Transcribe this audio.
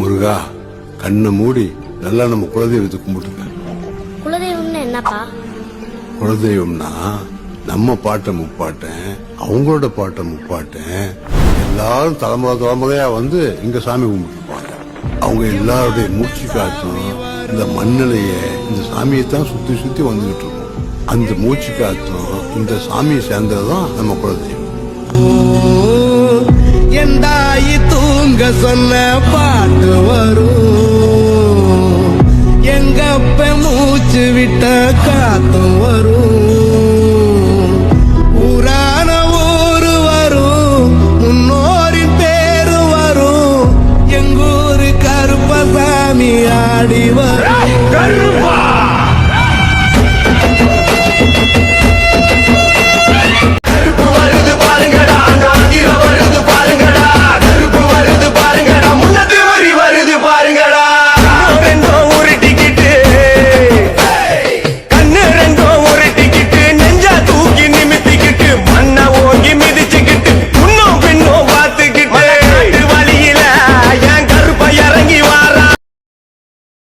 முருகா, கண்ணை மூடி நல்லா நம்ம குலதெய்வத்தை கும்பிட்டுக்க. குலதெய்வம்னா என்னப்பா? குலதெய்வம்னா நம்ம பாட்டை முப்பாட்டேன், அவங்களோட பாட்டை முப்பாட்டேன், எல்லாரும் தலைமுறையா வந்து இங்க சாமி கும்பிட்டுருப்பாங்க. அவங்க எல்லாருடைய மூச்சு காத்தும் இந்த மண்ணிலேயே இந்த சாமியை தான் சுத்தி சுத்தி வந்துகிட்டு இருக்கும். அந்த மூச்சு காத்தும் இந்த சாமியை சேர்ந்ததுதான் நம்ம குலதெய்வம். எந்தாயி தூங்க சொன்ன பாட்டு வரும், எங்கப்ப மூச்சு விட்ட காத்தும் வரும், ஊரான ஊரு வரும், முன்னோரின் பேரு வரும், எங்கூரு கருப்பசாமி ஆடி வரும்.